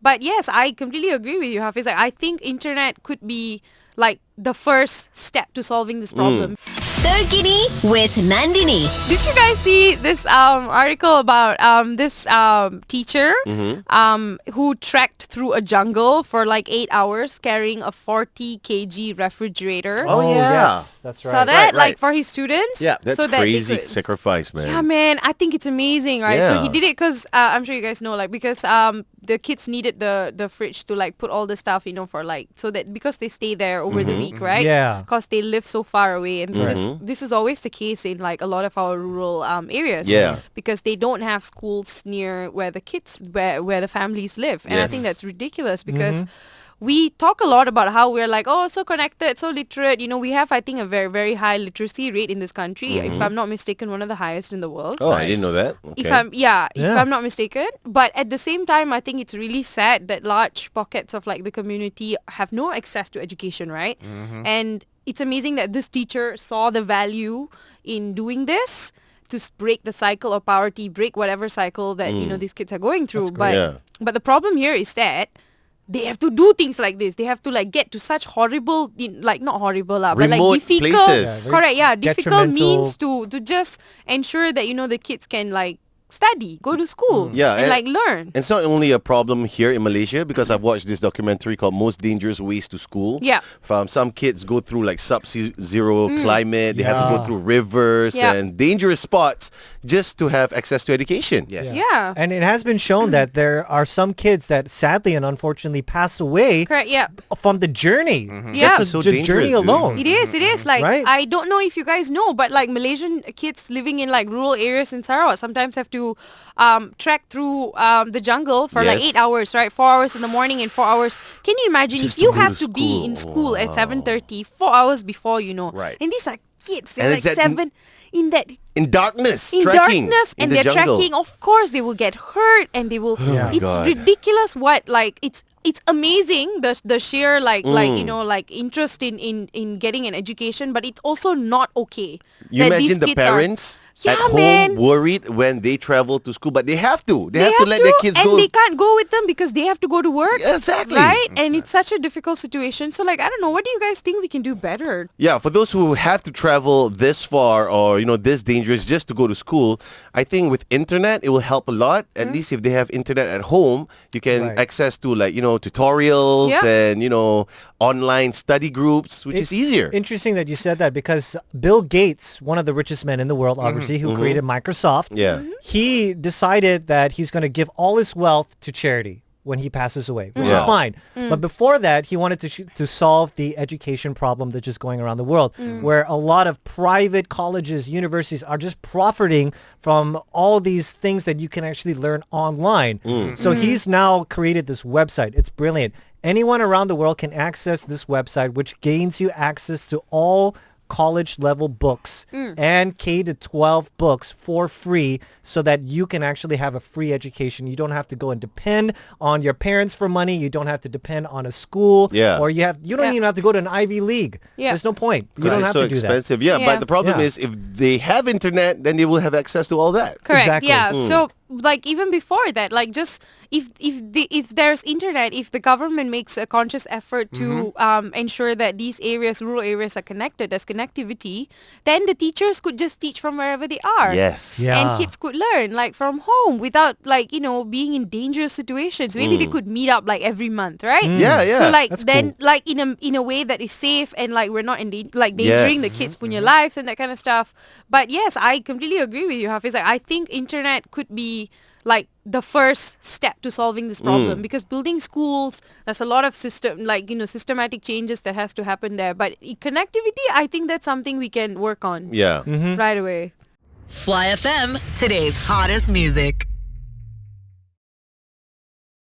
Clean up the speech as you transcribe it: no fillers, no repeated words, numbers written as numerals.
But yes, I completely agree with you, Hafiz. Like, I think internet could be like the first step to solving this problem. Terkini with Nandini. Did you guys see this article about this teacher who trekked through a jungle for like 8 hours carrying a 40 kg refrigerator? Oh, yeah. Yes, that's Saw right. that? Right. Like for his students? Yeah, that's so that they crazy could- sacrifice, man. Yeah, man. I think it's amazing, right? So he Yeah. did it because I'm sure you guys know, like, because the kids needed the fridge to like put all the stuff, you know, for like, so that because they stay there over the week, right? Yeah. Because they live so far away, and this is always the case in like a lot of our rural areas. Yeah. Because they don't have schools near where the kids, where the families live, and I think Yes. that's ridiculous because. We talk a lot about how we're like, oh, so connected, so literate. You know, we have, I think, a very, very high literacy rate in this country. If I'm not mistaken, one of the highest in the world. Oh, I didn't know that. Okay. If I'm Yeah. not mistaken. But at the same time, I think it's really sad that large pockets of like the community have no access to education, right? And it's amazing that this teacher saw the value in doing this to break the cycle of poverty, break whatever cycle that you know these kids are going through. But Yeah. but the problem here is that they have to do things like this. They have to like get to such horrible, like not horrible lah, but like Remote difficult, places. Yeah, correct? Yeah, difficult detrimental. means to just ensure that you know the kids can like study, go to school, Yeah, and like learn. It's not only a problem here in Malaysia because I've watched this documentary called Most Dangerous Ways to School. Yeah. Some kids go through like sub-zero climate. They have to go Yeah. through rivers Yeah. and dangerous spots just to have access to education. Yes. Yeah. And it has been shown that there are some kids that sadly and unfortunately pass away Correct. Yeah. from the journey. Yeah. Just So the dangerous, journey dude. alone. It is like Right? I don't know if you guys know, but like Malaysian kids living in like rural areas in Sarawak sometimes have to trek through the jungle for like Yes. 8 hours, right? 4 hours in the morning and 4 hours. Can you imagine Just if you to go have to to be in school? school at 7:30, 4 hours before, you know? Right. And these are kids. And They're it's like at 7 in that In darkness, in trekking darkness, in and the they're jungle. trekking. Of course, they will get hurt, and they will. Yeah. It's God. ridiculous. What like it's amazing the sheer like you know like interest in getting an education, but it's also not okay. You that these imagine the kids are- parents Yeah, at home man. worried when they travel to school, but they have to. They, They have to let their kids and go. they can't go with them because they have to go to work. Yeah, exactly. Right? And it's such a difficult situation. So like I don't know. What do you guys think we can do better? Yeah, for those who have to travel this far or, you know, this dangerous just to go to school, I think with internet, it will help a lot. At least if they have internet at home, you can Right. access to like, you know, tutorials Yeah. and, you know, online study groups, which is easier. Interesting that you said that because Bill Gates, one of the richest men in the world, obviously, who created Microsoft, Yeah. he decided that he's going to give all his wealth to charity when he passes away, which is Wow. fine. But before that, he wanted to solve the education problem that's just going around the world, where a lot of private colleges, universities are just profiting from all these things that you can actually learn online. So he's now created this website. It's brilliant. Anyone around the world can access this website, which gains you access to all college level books and K to 12 books for free so that you can actually have a free education. You don't have to go and depend on your parents for money. You don't have to depend on a school Yeah. or you don't Yeah. even have to go to an Ivy League. Yeah. There's no point. You Because don't it's have so to do expensive. Yeah, Yeah. but the problem Yeah. is if they have internet, then they will have access to all that. Correct. Exactly. Yeah. So like even before that, like just if there's internet, if the government makes a conscious effort to ensure that these areas, rural areas, are connected, there's connectivity, then the teachers could just teach from wherever they are. Yes. Yeah. And kids could learn like from home without like, you know, being in dangerous situations. Maybe they could meet up like every month, right? Yeah, yeah. So like That's then cool. like in a way that is safe and like we're not endangering the Yes. kids' punya lives and that kind of stuff. But yes, I completely agree with you, Hafiz. Like I think internet could be like the first step to solving this problem because building schools, there's a lot of systematic changes that has to happen there. But connectivity, I think that's something we can work on Yeah. right away. Fly FM, today's hottest music.